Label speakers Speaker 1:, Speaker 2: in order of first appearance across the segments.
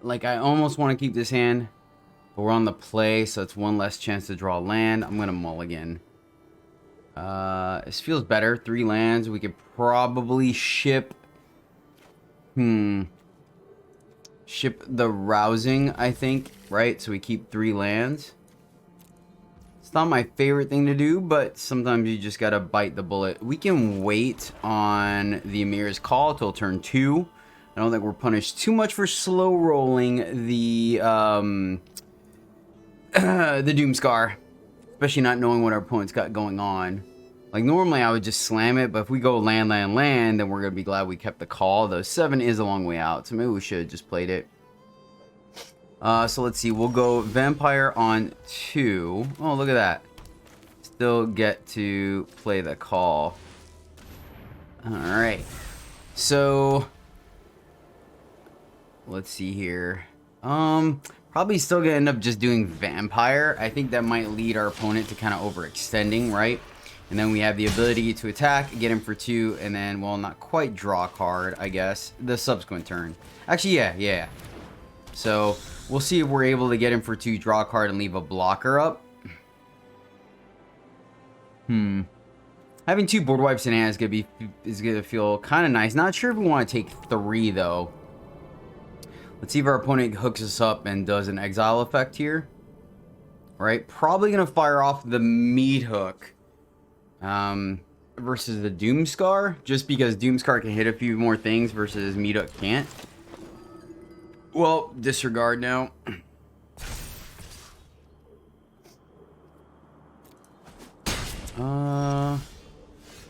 Speaker 1: Like, I almost want to keep this hand, but we're on the play, so it's one less chance to draw land. I'm going to mulligan. This feels better. 3 lands. We could probably ship... Ship the Rousing, I think, right? So we keep 3 lands. It's not my favorite thing to do, but sometimes you just gotta bite the bullet. We can wait on the Amir's Call till turn 2. I don't think we're punished too much for slow rolling the the Doomscar, especially not knowing what our opponent's got going on. Like, normally I would just slam it, but if we go land, land, land, then we're gonna be glad we kept the call. Though 7 is a long way out, so maybe we should have just played it. So let's see. We'll go Vampire on 2. Oh, look at that. Still get to play the call. Alright. So let's see here. Probably still gonna end up just doing Vampire. I think that might lead our opponent to kind of overextending, right? And then we have the ability to attack, get him for 2, and then, well, not quite draw a card, I guess, the subsequent turn. Actually, yeah. So we'll see if we're able to get him for 2, draw a card, and leave a blocker up. Having 2 board wipes in hand is gonna feel kind of nice. Not sure if we want to take 3 though. Let's see if our opponent hooks us up and does an exile effect here. Right, probably gonna fire off the Meat Hook versus the Doomscar, just because Doomscar can hit a few more things versus Meat Hook can't. Well, disregard now.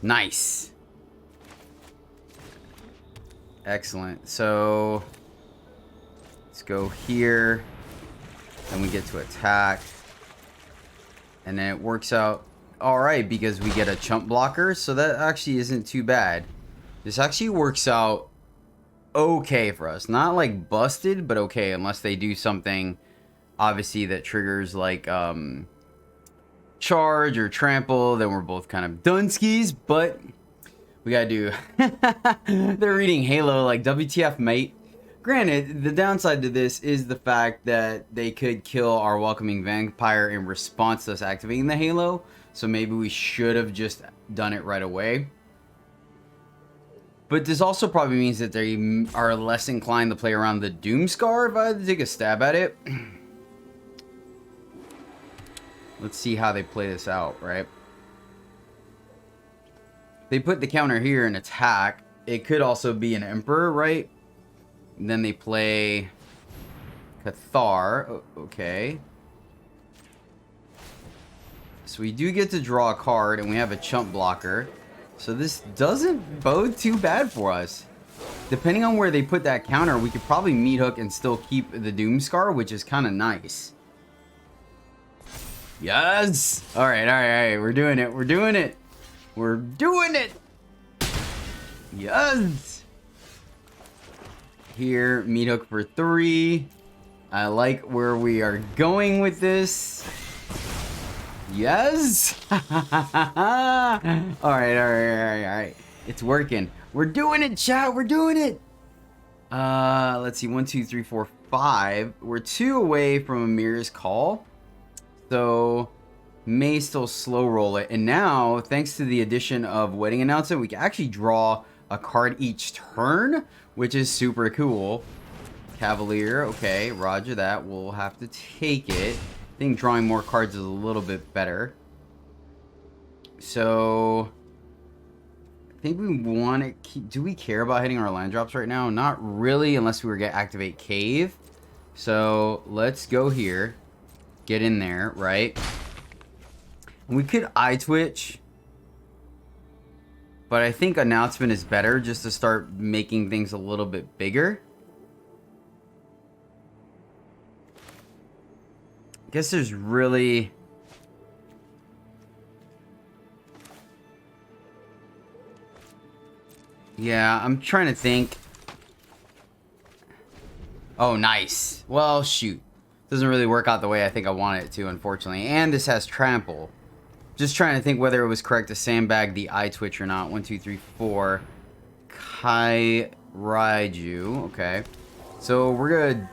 Speaker 1: Nice. Excellent. So let's go here. Then we get to attack. And then it works out alright because we get a chump blocker. So that actually isn't too bad. This actually works out okay for us. Not like busted, but okay. Unless they do something, obviously, that triggers like charge or trample. Then we're both kind of dunskies. But we gotta do... They're reading Halo like WTF, mate. Granted, the downside to this is the fact that they could kill our Welcoming Vampire in response to us activating the Halo. So maybe we should have just done it right away. But this also probably means that they are less inclined to play around the Doomscar if I had to take a stab at it. Let's see how they play this out, right? They put the counter here and attack. It could also be an Emperor, right? And then they play Cathar. Okay. So we do get to draw a card, and we have a chump blocker. So this doesn't bode too bad for us. Depending on where they put that counter, we could probably Meat Hook and still keep the Doomscar, which is kind of nice. Yes! Alright. We're doing it. We're doing it. We're doing it! Yes! Here, Meat Hook for 3. I like where we are going with this. Yes! Alright. It's working. We're doing it, chat. We're doing it. Let's see. 1, 2, 3, 4, 5. We're 2 away from Amir's Call. So, may still slow roll it. And now, thanks to the addition of Wedding Announcement, we can actually draw a card each turn, which is super cool. Cavalier. Okay, roger that. We'll have to take it. I think drawing more cards is a little bit better. So I think we want to keep... Do we care about hitting our land drops right now? Not really, unless we were going to activate Cave. So let's go here. Get in there, right? And we could Eye Twitch. But I think Announcement is better just to start making things a little bit bigger. I guess there's really... Yeah, I'm trying to think. Oh, nice. Well, shoot. Doesn't really work out the way I think I want it to, unfortunately. And this has Trample. Just trying to think whether it was correct to sandbag the Eye Twitch or not. 1, 2, 3, 4. Kai Raiju. Okay. So we're gonna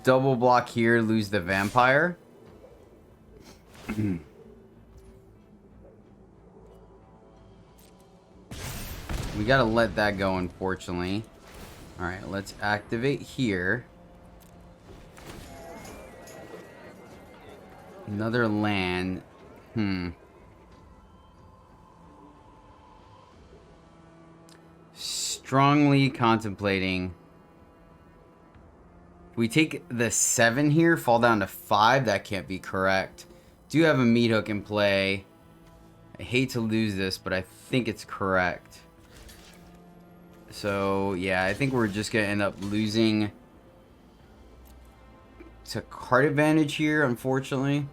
Speaker 1: double block here, lose the vampire. We gotta let that go, unfortunately. Alright, let's activate here. Another land. Strongly contemplating. If we take the 7 here, fall down to 5, that can't be correct. Do have a meat hook in play. I hate to lose this, but I think it's correct. So, yeah, I think we're just going to end up losing to card advantage here, unfortunately.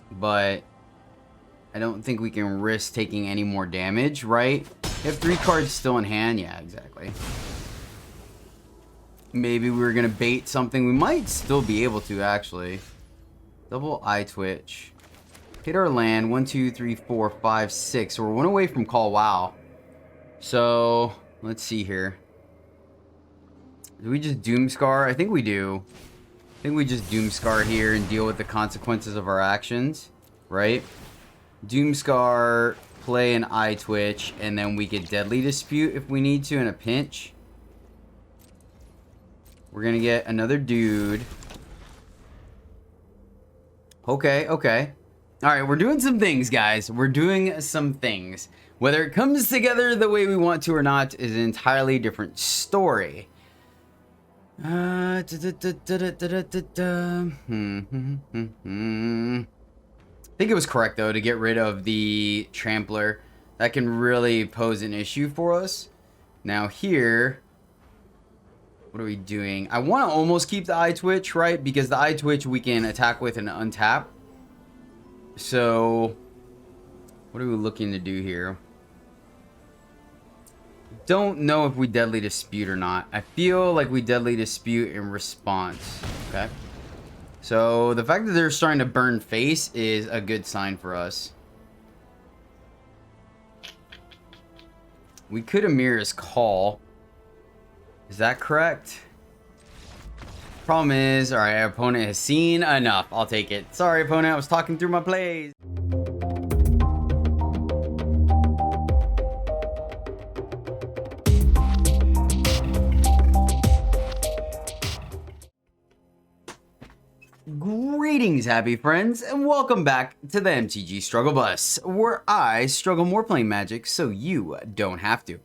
Speaker 1: But I don't think we can risk taking any more damage, right? We have 3 cards still in hand. Yeah, exactly. Maybe we were going to bait something. We might still be able to, actually. Double eye twitch. Hit our land. 1, 2, 3, 4, 5, 6. So we're 1 away from call wow. So let's see here. Do we just Doomscar? I think we do. I think we just Doomscar here and deal with the consequences of our actions, right? Doomscar, play an eye twitch, and then we get Deadly Dispute if we need to in a pinch. We're gonna get another dude. Okay, okay. Alright, we're doing some things, guys. We're doing some things. Whether it comes together the way we want to or not is an entirely different story. I think it was correct, though, to get rid of the Trampler. That can really pose an issue for us. Now here, what are we doing? I want to almost keep the eye twitch, right? Because the eye twitch we can attack with and untap. So, what are we looking to do here? Don't know if we Deadly Dispute or not. I feel like we Deadly Dispute in response. Okay. So, the fact that they're starting to burn face is a good sign for us. We could Amira's Call. Is that correct? Problem is, alright, our opponent has seen enough. I'll take it. Sorry, opponent, I was talking through my plays. Greetings, happy friends, and welcome back to the MTG Struggle Bus, where I struggle more playing Magic so you don't have to.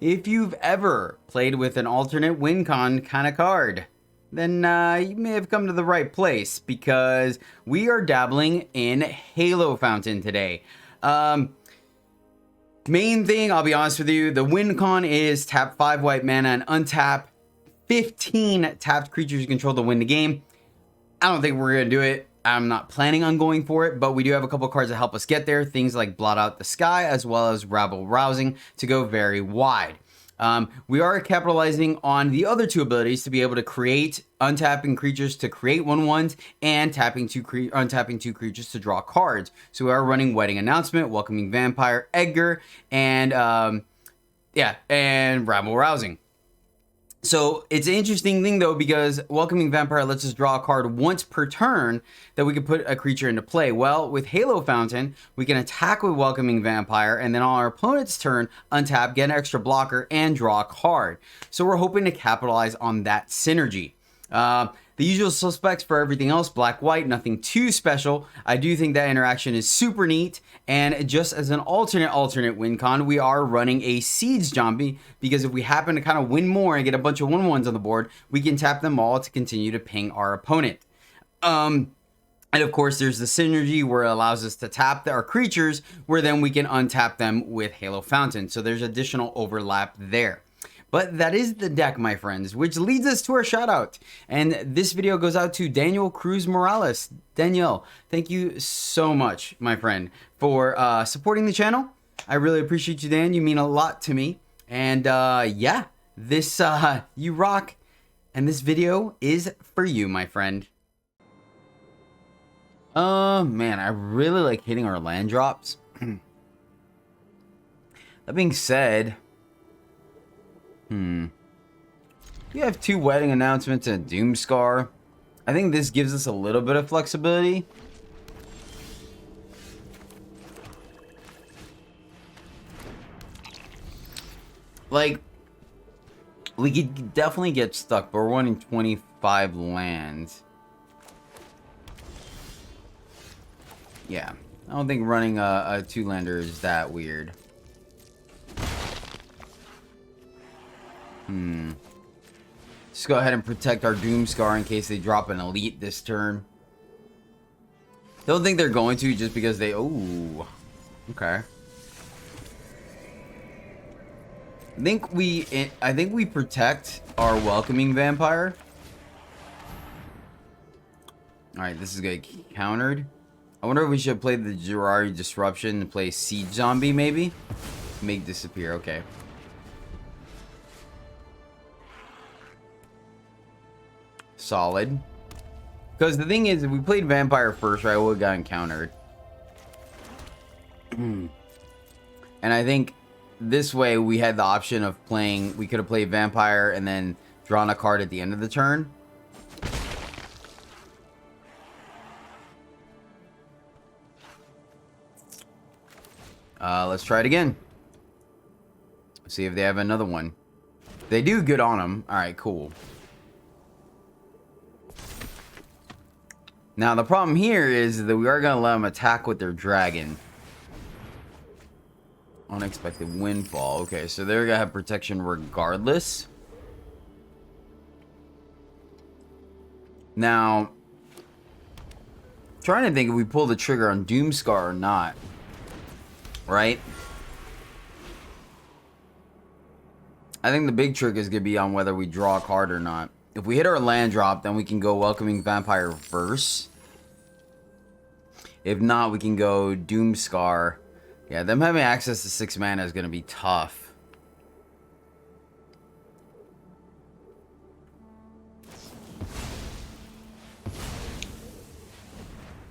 Speaker 1: If you've ever played with an alternate win con kind of card, then you may have come to the right place, because we are dabbling in Halo Fountain today. Main thing, I'll be honest with you, the win con is tap 5 white mana and untap 15 tapped creatures you control to win the game. I don't think we're going to do it. I'm not planning on going for it, but we do have a couple cards that help us get there. Things like Blot Out the Sky, as well as Rabble Rousing to go very wide. We are capitalizing on the other 2 abilities to be able to create untapping creatures to create 1/1s and untapping 2 creatures to draw cards. So we are running Wedding Announcement, Welcoming Vampire, Edgar, and and Rabble Rousing. So it's an interesting thing, though, because Welcoming Vampire lets us draw a card once per turn that we can put a creature into play. Well, with Halo Fountain, we can attack with Welcoming Vampire, and then on our opponent's turn, untap, get an extra blocker, and draw a card. So we're hoping to capitalize on that synergy. The usual suspects for everything else, black-white, nothing too special. I do think that interaction is super neat, and just as an alternate win con, we are running a Seeds Zombie, because if we happen to kind of win more and get a bunch of 1/1s on the board, we can tap them all to continue to ping our opponent. And of course, there's the synergy where it allows us to tap our creatures, where then we can untap them with Halo Fountain. So there's additional overlap there. But that is the deck, my friends, which leads us to our shout out. And this video goes out to Daniel Cruz Morales. Danielle, thank you so much, my friend, for supporting the channel. I really appreciate you, Dan. You mean a lot to me. And yeah, this, you rock. And this video is for you, my friend. Man, I really like hitting our land drops. That being said, we have 2 wedding announcements and a Doomscar. I think this gives us a little bit of flexibility. Like, we could definitely get stuck, but we're wanting 25 lands. Yeah, I don't think running a 2-lander is that weird. Just go ahead and protect our Doomscar in case they drop an elite this turn. Don't think they're going to just because they... Oh, okay. I think we protect our Welcoming Vampire. Alright, this is good. Countered. I wonder if we should play the Jiraiya Disruption and play Siege Zombie, maybe? Make disappear, okay. Solid. Because the thing is, if we played Vampire first, right, we would have gotten countered. And I think this way we had the option of playing... We could have played Vampire and then drawn a card at the end of the turn. Let's try it again. See if they have another one. They do good on them. Alright, cool. Now, the problem here is that we are going to let them attack with their dragon. Unexpected windfall. Okay, so they're going to have protection regardless. Now, trying to think if we pull the trigger on Doomscar or not. Right? I think the big trick is going to be on whether we draw a card or not. If we hit our land drop, then we can go Welcoming Vampire Reverse. If not, we can go Doomscar. Yeah, them having access to 6 mana is going to be tough.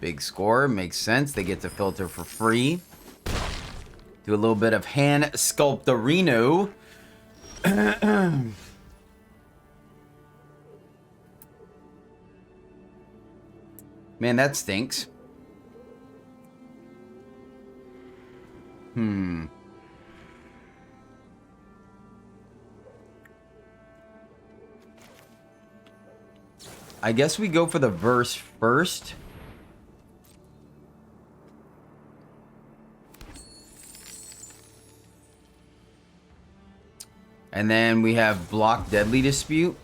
Speaker 1: Big score. Makes sense. They get to filter for free. Do a little bit of hand sculptorino. Man, that stinks. I guess we go for the verse first. And then we have block Deadly Dispute.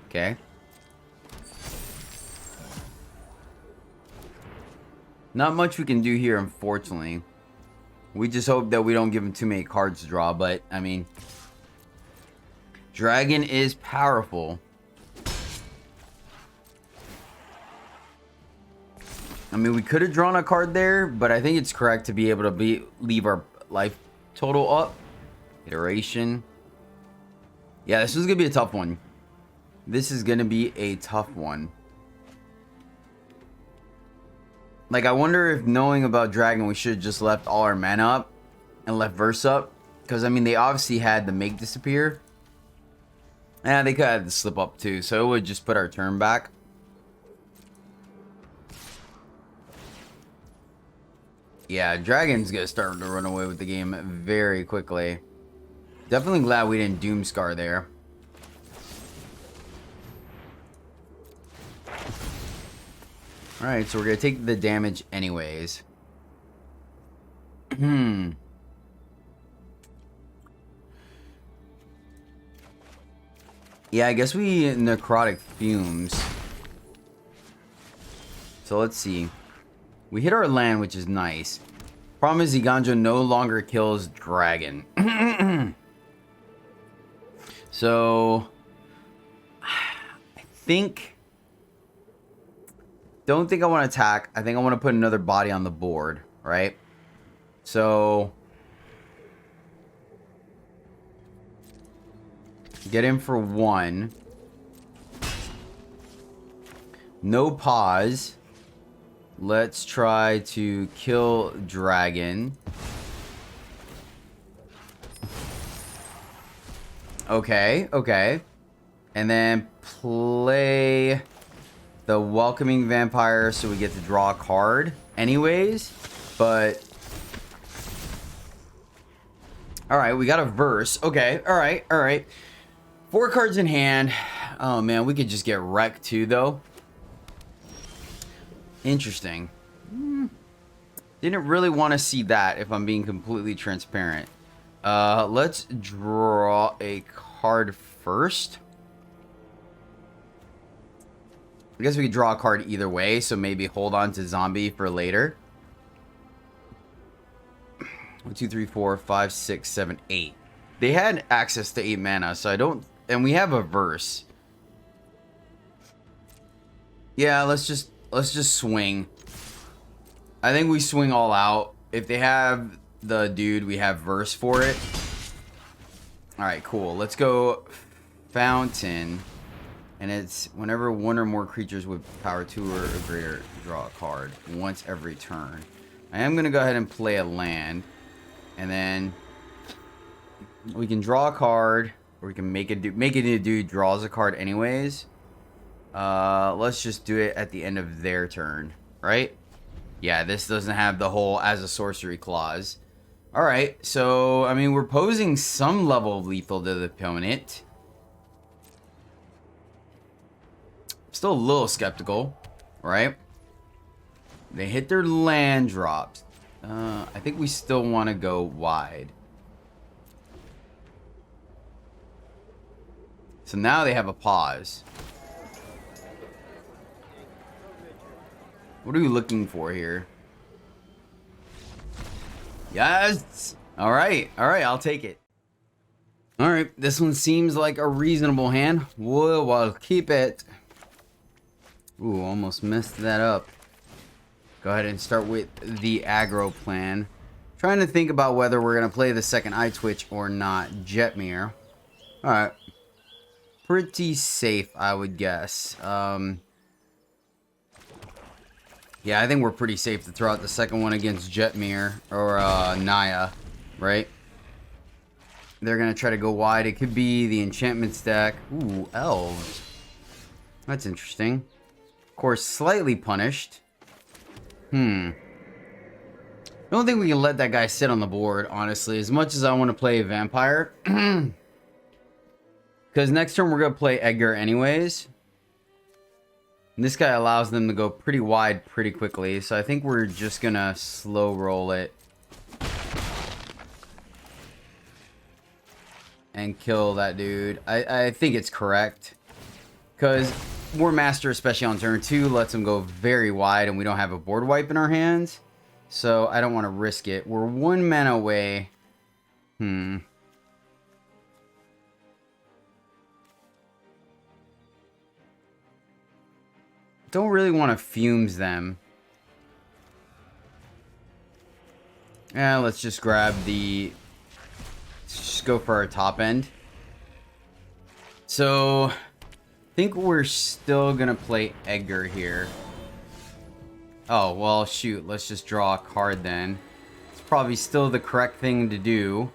Speaker 1: Okay. Not much we can do here, unfortunately. We just hope that we don't give him too many cards to draw, but, I mean... Dragon is powerful. I mean, we could have drawn a card there, but I think it's correct to be able to leave our life total up. Iteration. Yeah, this is going to be a tough one. This is going to be a tough one. Like, I wonder if knowing about Dragon, we should have just left all our mana up and left Verse up. Because, I mean, they obviously had the Make Disappear. And they could have the Slip Up too. So it would just put our turn back. Yeah, Dragon's going to start to run away with the game very quickly. Definitely glad we didn't Doomscar there. Alright, so we're going to take the damage anyways. Yeah, I guess we Necrotic Fumes. So let's see. We hit our land, which is nice. Problem is, Eiganjo no longer kills Dragon. So, I think... Don't think I want to attack. I think I want to put another body on the board, right? So... Get in for 1. No pause. Let's try to kill Dragon. Okay, okay. And then play the Welcoming Vampire so we get to draw a card anyways. But... Alright, we got a verse. Okay, alright, alright. 4 cards in hand. Oh man, we could just get wrecked too though. Interesting. Didn't really want to see that if I'm being completely transparent. Let's draw a card first. I guess we could draw a card either way, so maybe hold on to zombie for later. 1, 2, 3, 4, 5, 6, 7, 8. They had access to 8 mana, so I don't... And we have a verse. Yeah, let's just swing. I think we swing all out. If they have the dude, we have verse for it. Alright, cool. Let's go Fountain. And it's whenever one or more creatures with power 2 or greater draw a card once every turn. I am going to go ahead and play a land. And then we can draw a card, or we can make it a dude draws a card anyways. Let's just do it at the end of their turn, right? Yeah, this doesn't have the whole as a sorcery clause. Alright, so, I mean, we're posing some level of lethal to the opponent. Still a little skeptical, right? They hit their land drops. I think we still want to go wide. So now they have a pause. What are we looking for here? Yes! Alright, alright, I'll take it. Alright, this one seems like a reasonable hand. We'll keep it. Ooh, almost messed that up. Go ahead and start with the aggro plan. Trying to think about whether we're going to play the second Eye Twitch or not. Jetmir. Alright. Pretty safe, I would guess. Yeah, I think we're pretty safe to throw out the second one against Jetmir or Naya, right? They're going to try to go wide. It could be the enchantment stack. Ooh, elves. That's interesting. Of course, slightly punished. I don't think we can let that guy sit on the board, honestly. As much as I want to play a vampire. Because next turn we're going to play Edgar anyways. And this guy allows them to go pretty wide pretty quickly. So I think we're just going to slow roll it. And kill that dude. I think it's correct. Because War Master, especially on turn 2, lets him go very wide. And we don't have a board wipe in our hands. So I don't want to risk it. We're 1 mana away. Don't really want to fumes them. Yeah, let's just grab the... Let's just go for our top end. So, I think we're still going to play Edgar here. Oh, well, shoot. Let's just draw a card then. It's probably still the correct thing to do.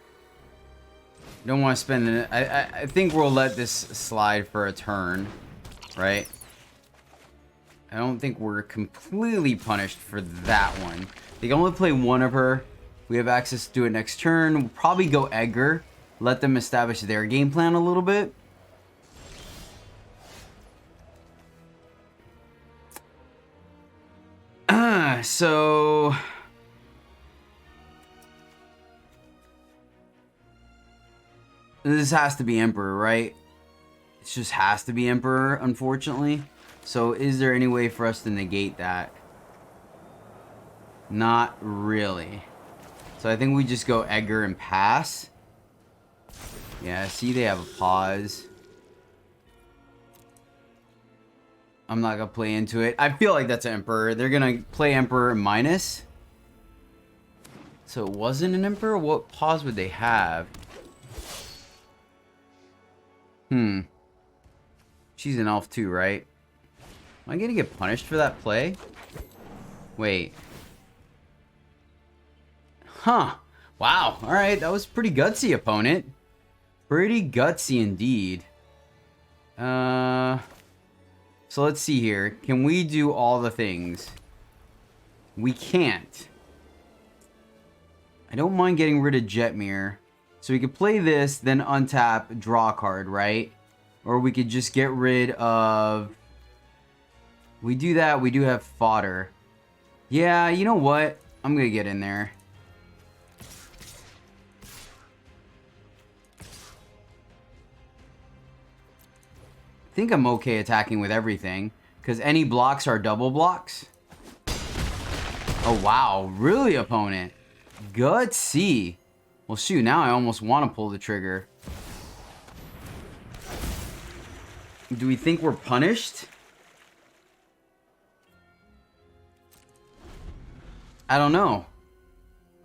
Speaker 1: Don't want to spend it. I think we'll let this slide for a turn, right? I don't think we're completely punished for that one. They can only play one of her. We have access to do it next turn. We'll probably go Edgar. Let them establish their game plan a little bit. So... This has to be Emperor, right? It just has to be Emperor, unfortunately. So is there any way for us to negate that? Not really. So I think we just go Edgar and pass. Yeah, see they have a pause. I'm not going to play into it. I feel like that's Emperor. They're going to play Emperor minus. So it wasn't an Emperor? What pause would they have? She's an elf too, right? Am I going to get punished for that play? Wait. Huh. Wow. Alright, that was pretty gutsy, opponent. Pretty gutsy indeed. So let's see here. Can we do all the things? We can't. I don't mind getting rid of Jetmir. So we could play this, then untap, draw a card, right? Or we could just get rid of... We do that, we do have fodder. Yeah, you know what? I'm gonna get in there. I think I'm okay attacking with everything, because any blocks are double blocks. Oh wow, really, opponent? Gutsy. Well shoot, now I almost want to pull the trigger. Do we think we're punished? I don't know.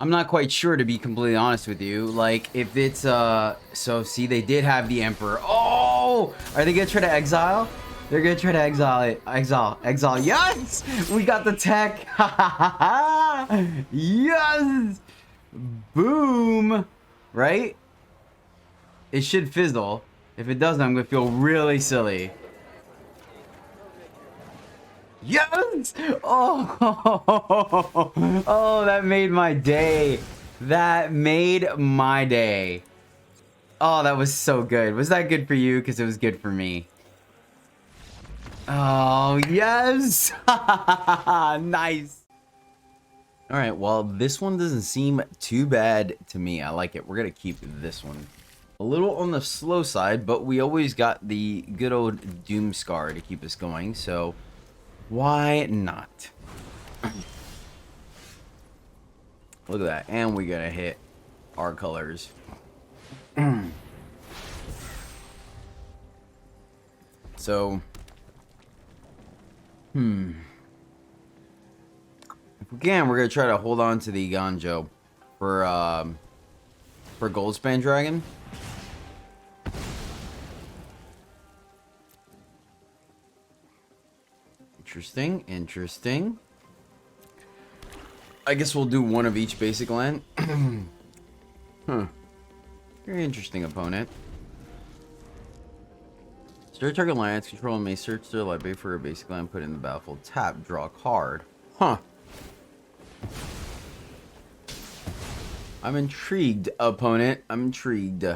Speaker 1: I'm not quite sure, to be completely honest with you. Like, if it's, so, see, they did have the Emperor. Oh! Are they gonna try to exile? They're gonna try to exile it. Exile. Yes! We got the tech! Yes! Boom! Right? It should fizzle. If it doesn't, I'm gonna feel really silly. Yes! Oh, oh, that made my day. That made my day. Oh, that was so good. Was that good for you? Because it was good for me. Oh, yes! Nice. All right, well, this one doesn't seem too bad to me. I like it. We're going to keep this one. A little on the slow side, but we always got the good old Doomscar to keep us going, so... Why not? Look at that. And we gotta hit our colors. So, if we can, we're gonna try to hold on to the Ganjo for Goldspan Dragon. Interesting. I guess we'll do one of each basic land. Huh. Very interesting opponent. Start target lands, control may search their library for a basic land, put it in the battlefield, tap, draw a card. Huh. I'm intrigued, opponent. I'm intrigued.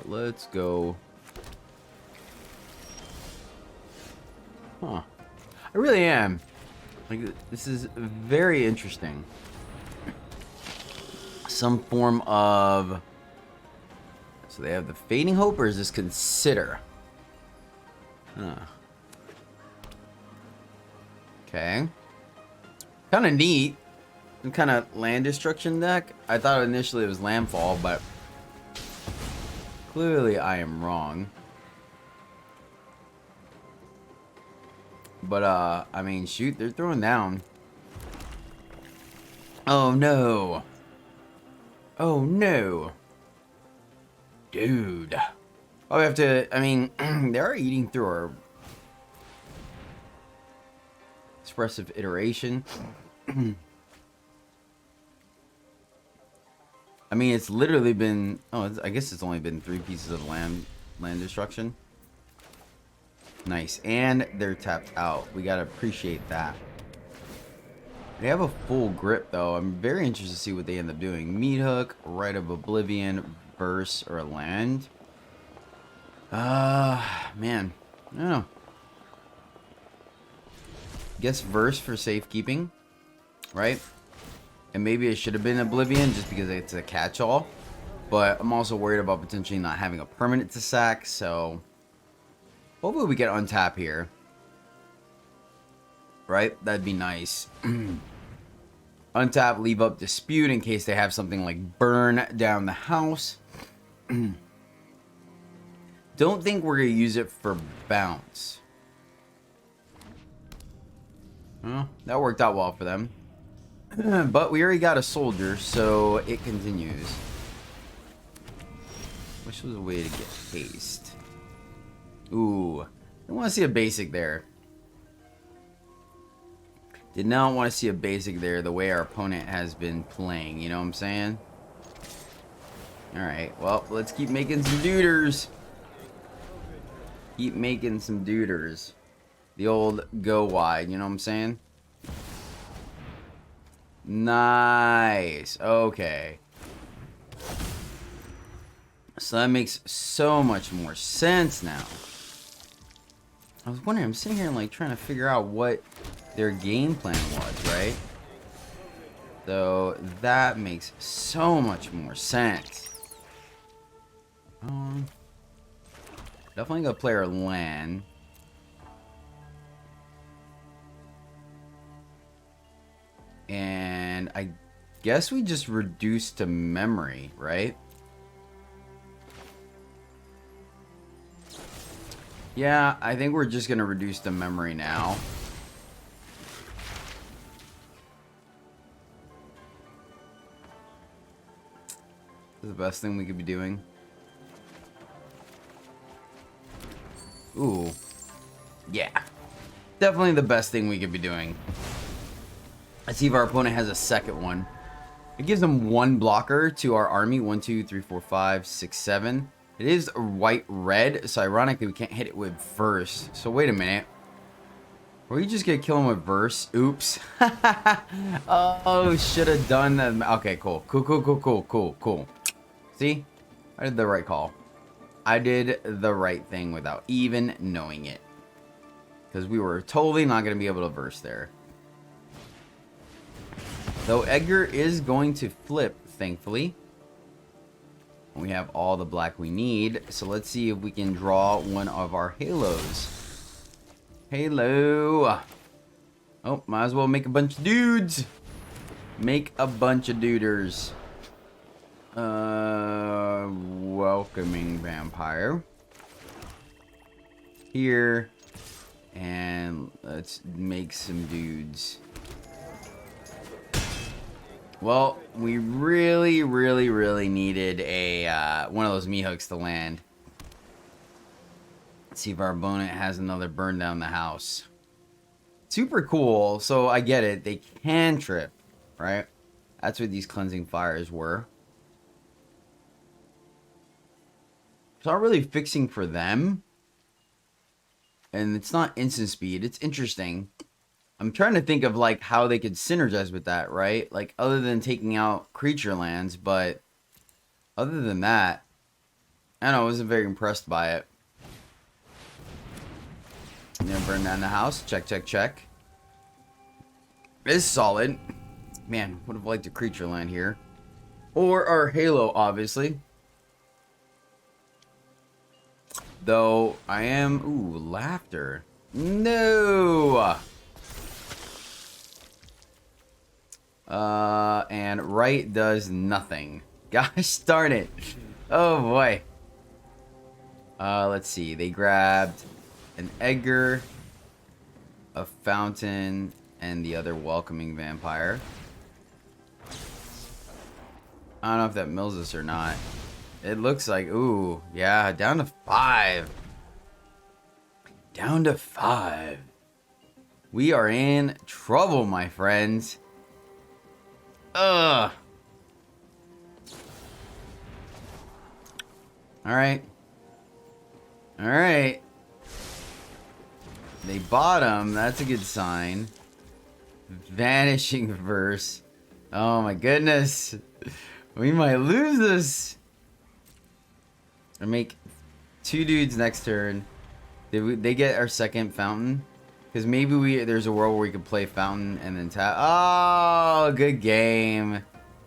Speaker 1: Let's go. Huh. I really am. Like, this is very interesting. Some form of... So they have the Fading Hope, or is this Consider? Huh. Okay. Kind of neat. Some kind of land destruction deck. I thought initially it was Landfall, but... Clearly I am wrong. But, I mean, shoot, they're throwing down. Oh, no. Oh, no. Dude. Oh, we have to, I mean, they are eating through our expressive iteration. I mean, it's literally been, I guess it's only been 3 pieces of land destruction. Nice. And they're tapped out. We gotta appreciate that. They have a full grip, though. I'm very interested to see what they end up doing. Meat Hook, Rite of Oblivion, Verse, or land. Man. I don't know. Guess Verse for safekeeping. Right? And maybe it should have been Oblivion just because it's a catch-all. But I'm also worried about potentially not having a permanent to sack, so... Hopefully we get untap here. Right? That'd be nice. Untap, leave up Dispute in case they have something like burn down the house. Don't think we're going to use it for bounce. Well, that worked out well for them. But we already got a soldier, so it continues. Wish there was a way to get haste. Ooh, I want to see a basic there. Did not want to see a basic there the way our opponent has been playing. You know what I'm saying? Alright, well, let's keep making some duders. Keep making some duders. The old go wide, you know what I'm saying? Nice. Okay. So that makes so much more sense now. I was wondering, I'm sitting here like trying to figure out what their game plan was, right? So that makes so much more sense. Definitely gonna play our land. And I guess we just reduce to memory, right? Yeah, I think we're just gonna reduce to memory now. This is the best thing we could be doing. Ooh. Yeah. Definitely the best thing we could be doing. Let's see if our opponent has a second one. It gives them one blocker to our army. 1, 2, 3, 4, 5, 6, 7. It is white-red, so ironically we can't hit it with verse. So wait a minute. Were you just gonna kill him with verse? Oops. Oh, should have done that. Okay, cool. Cool. See? I did the right call. I did the right thing without even knowing it. Because we were totally not going to be able to verse there. Though Edgar is going to flip, thankfully. We have all the black we need. So let's see if we can draw one of our halos. Halo. Oh, might as well make a bunch of dudes. Make a bunch of duders. Welcoming vampire. Here. And let's make some dudes. Well, we really needed a one of those me hooks to land. Let's see if our opponent has another burn down the house. Super cool. So I get it. They can trip, right? That's what these cleansing fires were. It's not really fixing for them. And it's not instant speed. It's interesting. I'm trying to think of like how they could synergize with that, right? Like other than taking out creature lands, but other than that, I don't know, I wasn't very impressed by it. I'm gonna burn down the house. Check. It's solid. Man, would have liked a creature land here. Or our Halo, obviously. Though I am... Ooh, laughter. No! And right does nothing. Gosh darn it. Oh boy. Let's see. They grabbed an Edgar, a Fountain, and the other Welcoming Vampire. I don't know if that mills us or not. It looks like, ooh, yeah, down to 5. Down to 5. We are in trouble, my friends. Ugh. Alright. Alright. They bottom. That's a good sign. Vanishing verse. Oh my goodness. We might lose this. Or make 2 dudes next turn. Did they get our second fountain? Because maybe there's a world where we could play fountain and then tap. Oh, good game.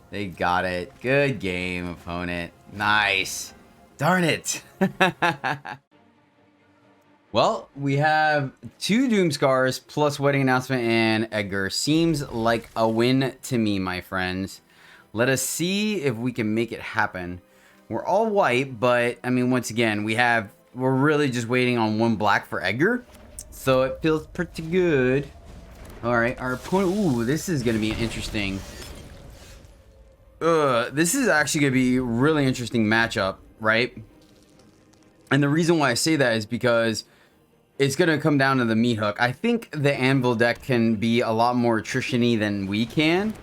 Speaker 1: They got it. Good game, opponent. Nice. Darn it. Well, we have 2 Doomskars plus Wedding Announcement and Edgar. Seems like a win to me, my friends. Let us see if we can make it happen. We're all white, but I mean, once again, we're really just waiting on 1 black for Edgar. So it feels pretty good. All right, our opponent. Ooh, this is gonna be interesting. This is actually gonna be a really interesting matchup, right? And the reason why I say that is because it's going to come down to the meat hook. I think the Anvil deck can be a lot more attrition-y than we can,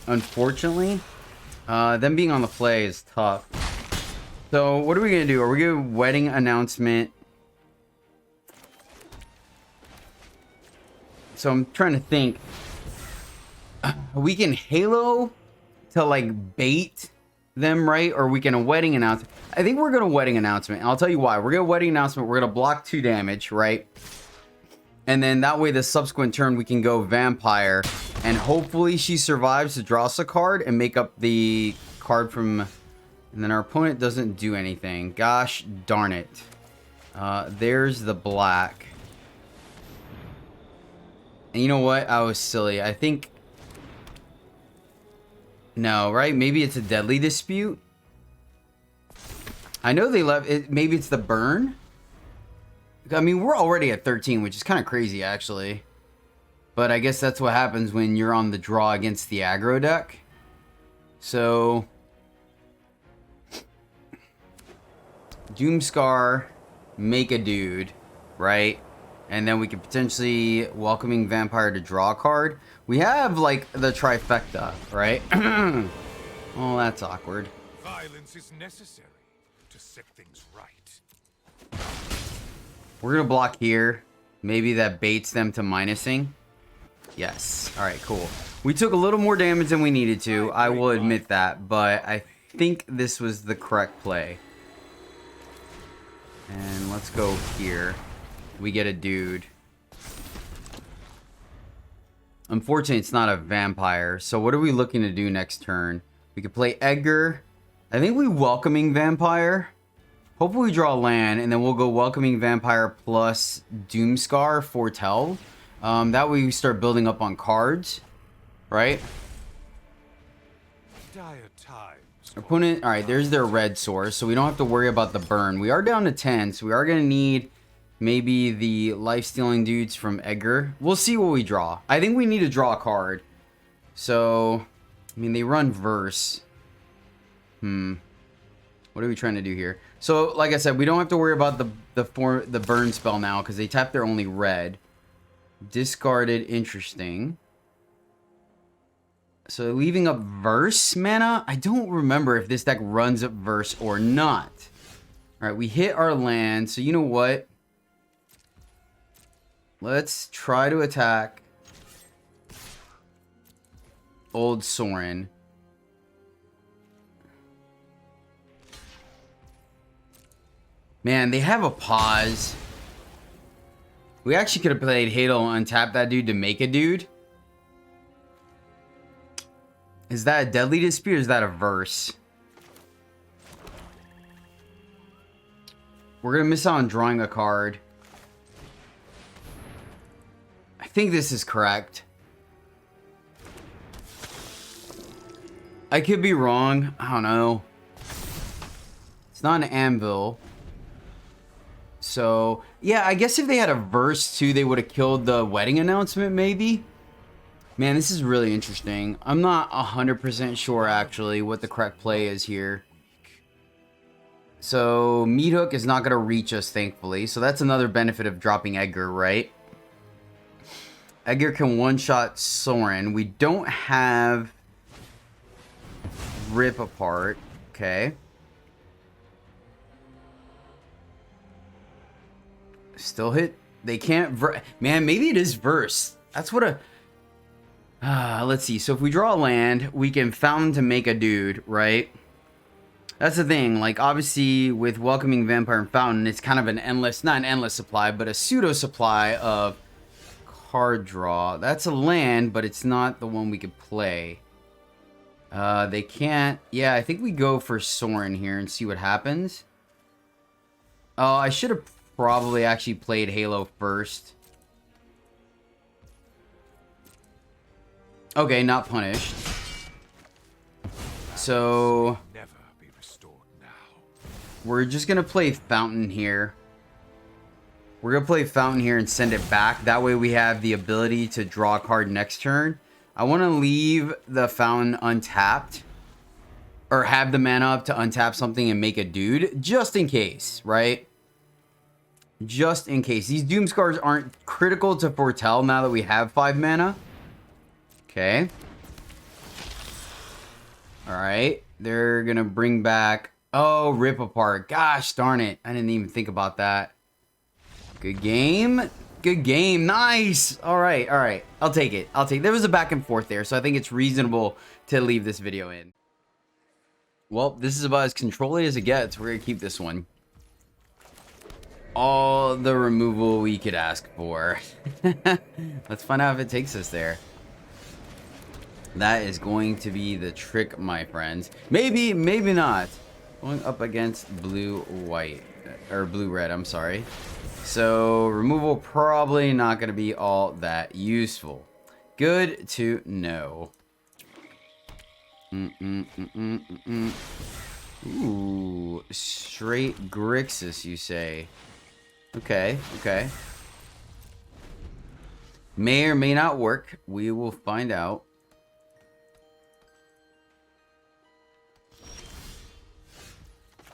Speaker 1: unfortunately. Them being on the play is tough. So what are we going to do? Are we going to wedding announcement? So I'm trying to think. We can Halo to like bait them, right? Or we can a wedding announcement. I think we're gonna wedding announcement. And I'll tell you why. We're gonna wedding announcement. We're gonna block 2 damage, right? And then that way the subsequent turn we can go vampire, and hopefully she survives to draw us a card and make up the card from. And then our opponent doesn't do anything. Gosh darn it. There's the black. And you know what? I was silly. I think. No, right? Maybe it's a deadly dispute. I know they left it. Maybe it's the burn. I mean, we're already at 13, which is kind of crazy, actually. But I guess that's what happens when you're on the draw against the aggro deck. So, Doomscar, make a dude, right? And then we could potentially welcoming vampire to draw a card. We have like the trifecta, right? Oh, that's awkward.
Speaker 2: Violence is necessary to set things right.
Speaker 1: We're gonna block here. Maybe that baits them to minusing. Yes. All right, cool. We took a little more damage than we needed to. I will admit that, but I think this was the correct play. And let's go here. We get a dude. Unfortunately, it's not a vampire. So what are we looking to do next turn? We could play Edgar. I think we welcoming vampire. Hopefully we draw land, and then we'll go welcoming vampire plus Doomscar foretell. That way we start building up on cards, right?
Speaker 2: Dire times.
Speaker 1: Opponent, all right, there's their red source, so we don't have to worry about the burn. We are down to 10, so we are going to need maybe the life-stealing dudes from Edgar. We'll see what we draw. I think we need to draw a card. So, I mean, they run verse. What are we trying to do here? So, like I said, we don't have to worry about the burn spell now because they tap their only red. Discarded, interesting. So, leaving up verse mana? I don't remember if this deck runs up verse or not. All right, we hit our land. So, you know what? Let's try to attack Old Sorin. Man, they have a pause. We actually could have played Halo and untap that dude to make a dude. Is that a deadly dispute or is that a verse? We're going to miss out on drawing a card. I think this is correct. I could be wrong. I don't know. It's not an anvil. So, yeah, I guess if they had a verse too, they would have killed the wedding announcement, maybe. Man, this is really interesting. I'm not 100% sure, actually, what the correct play is here. So, Meat Hook is not going to reach us, thankfully. So, that's another benefit of dropping Edgar, right? Edgar can one-shot Sorin. We don't have Rip Apart. Okay. Still hit. They can't. Man, maybe it is verse. That's what a. Let's see. So if we draw a land, we can fountain to make a dude, right? That's the thing. Like, obviously, with welcoming vampire and fountain, it's kind of an endless, not an endless supply, but a pseudo supply of card draw. That's a land, but it's not the one we could play. They can't. Yeah, I think we go for Sorin here and see what happens. Oh, I should have probably actually played Halo first. Okay, not punished. So
Speaker 2: Never be restored now.
Speaker 1: we're just gonna play Fountain here. We're gonna play Fountain here and send it back. That way we have the ability to draw a card next turn. I want to leave the Fountain untapped. Or have the mana up to untap something and make a dude. Just in case, right? just in case. These Doom Scars aren't critical to foretell now that we have 5 mana. Okay. Alright. They're gonna bring back... Oh, Rip Apart. Gosh darn it. I didn't even think about that. Good game. Good game. Nice. Alright, alright. I'll take it. I'll take it. There was a back and forth there, so I think it's reasonable to leave this video in. Well, this is about as controlly as it gets. We're gonna keep this one. All the removal we could ask for. Let's find out if it takes us there. That is going to be the trick, my friends. Maybe, maybe not. Going up against blue-white. Or blue-red, I'm sorry. So, removal probably not going to be all that useful. Good to know. Ooh, straight Grixis, you say. Okay, okay. May or may not work. We will find out.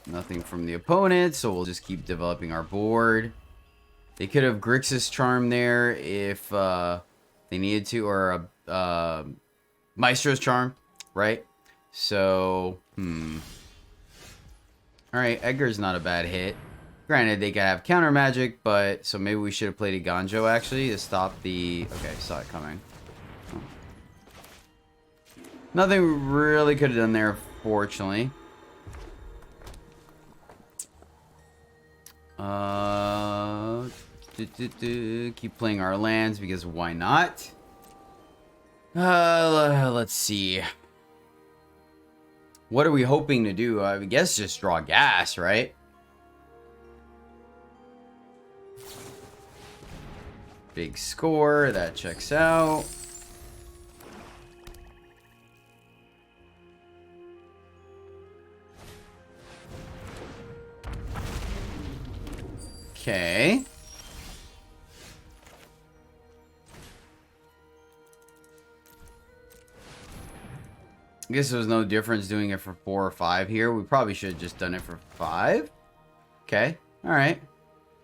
Speaker 1: Nothing from the opponent, so we'll just keep developing our board. They could have Grixis Charm there if they needed to, or a Maestro's Charm, right? So, Alright, Edgar's not a bad hit. Granted, they could have counter magic, but... So maybe we should have played a Ganjo, actually, to stop the... Okay, saw it coming. Oh. Nothing we really could have done there, fortunately. Keep playing our lands, because why not? Let's see. What are we hoping to do? I guess just draw gas, right? Big score, that checks out. Okay. I guess there was no difference doing it for 4 or 5 here. We probably should have just done it for 5. Okay. Alright.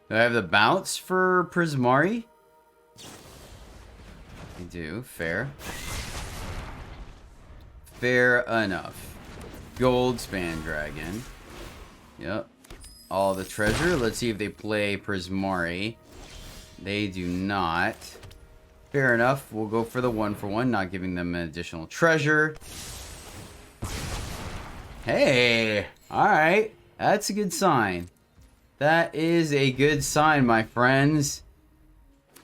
Speaker 1: Do I have the bounce for Prismari? I do. Fair. Fair enough. Goldspan Dragon. Yep. All the treasure. Let's see if they play Prismari. They do not. Fair enough. We'll go for the 1-for-1, not giving them an additional treasure. Hey! Alright. That's a good sign. That is a good sign, my friends.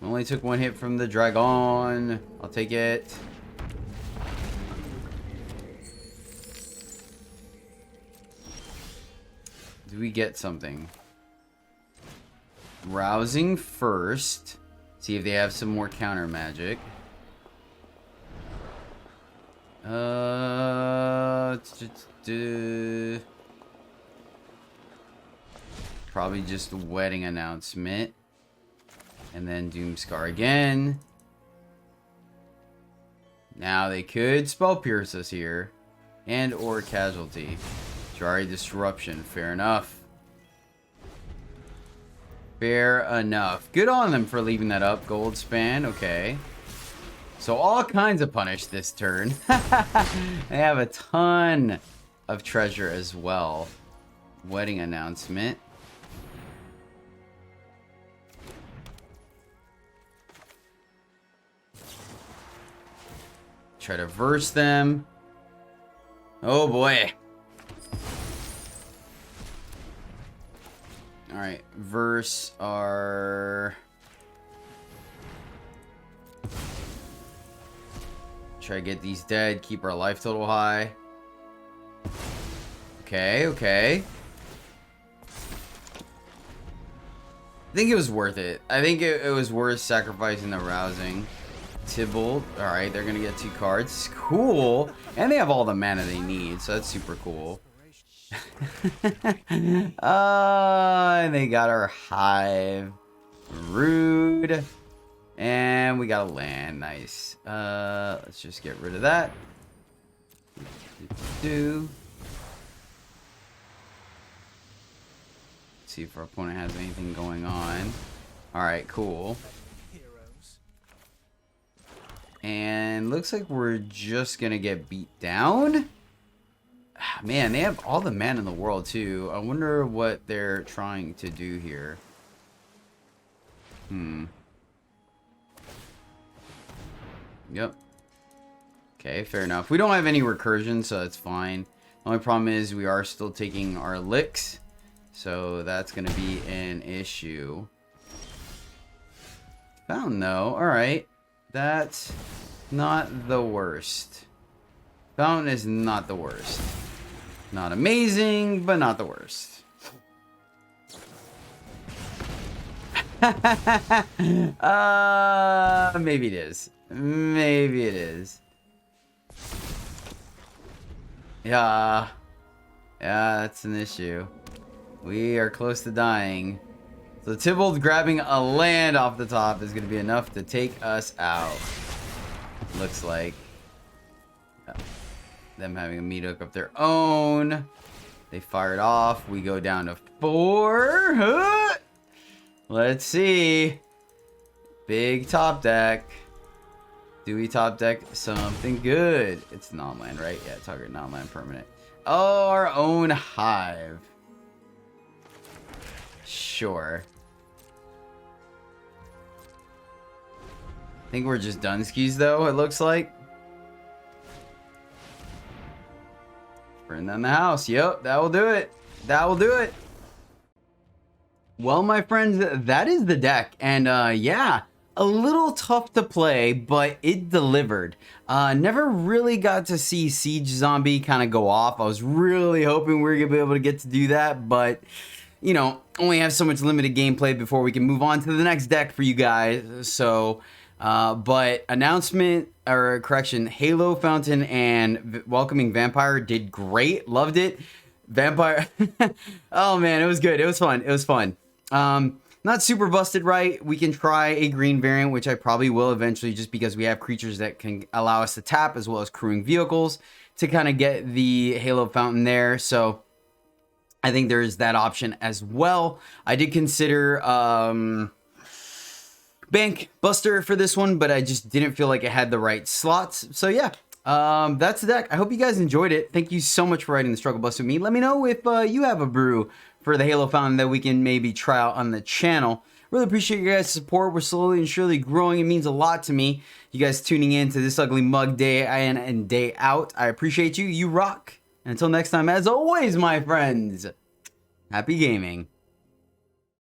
Speaker 1: Only took 1 hit from the dragon. I'll take it. Do we get something? Rousing first. See if they have some more counter magic. Probably just a wedding announcement. And then Doomscar again. Now they could Spell Pierce us here. And or Casualty. Jari Disruption. Fair enough. Fair enough. Good on them for leaving that up. Goldspan. Okay. So all kinds of punish this turn. They have a ton of treasure as well. Wedding announcement. Try to verse them. Oh boy. Alright, verse our... Try to get these dead, keep our life total high. Okay, okay. I think it was worth it. I think it was worth sacrificing the rousing. Tybalt. Alright, they're gonna get 2 cards. Cool. And they have all the mana they need, so that's super cool. And they got our hive. Rude. And we got a land. Nice. Let's just get rid of that. see if our opponent has anything going on. Alright, cool. And looks like we're just gonna get beat down. Man, they have all the mana in the world too. I wonder what they're trying to do here. Yep. Okay, fair enough. We don't have any recursion, so that's fine. The only problem is we are still taking our licks, so that's gonna be an issue. Fountain though, alright. That's not the worst. Fountain is not the worst. Not amazing, but not the worst. Maybe it is. Maybe it is. Yeah. Yeah, that's an issue. We are close to dying. So Tybalt grabbing a land off the top is going to be enough to take us out. Looks like. Them having a meat hook of their own. They fired off. We go down to 4. Huh? Let's see. Big top deck. Do we top deck something good? It's non-land, right? Yeah, target non-land permanent. Oh, our own hive. Sure. I think we're just done skis though, it looks like. Burn down the house. Yep, that will do it. That will do it. Well, my friends, that is the deck. And yeah, a little tough to play, but it delivered. Never really got to see Siege Zombie kind of go off. I was really hoping we were going to be able to get to do that, but you know, only have so much limited gameplay before we can move on to the next deck for you guys. So, but announcement, or correction, Halo Fountain and Welcoming Vampire did great. Loved it. Vampire. Oh man, it was good. It was fun. It was fun. Not super busted right. We can try a green variant, which I probably will eventually, just because we have creatures that can allow us to tap, as well as crewing vehicles to kind of get the Halo Fountain there. So I think there's that option as well. I did consider Bank Buster for this one, but I just didn't feel like it had the right slots. So yeah, that's the deck. I hope you guys enjoyed it. Thank you so much for writing the Struggle Bus with me. Let me know if you have a brew for the Halo Fountain that we can maybe try out on the channel. Really appreciate your guys' support. We're slowly and surely growing. It means a lot to me. You guys tuning in to this ugly mug day in and day out. I appreciate you. You rock. And until next time, as always, my friends, happy gaming.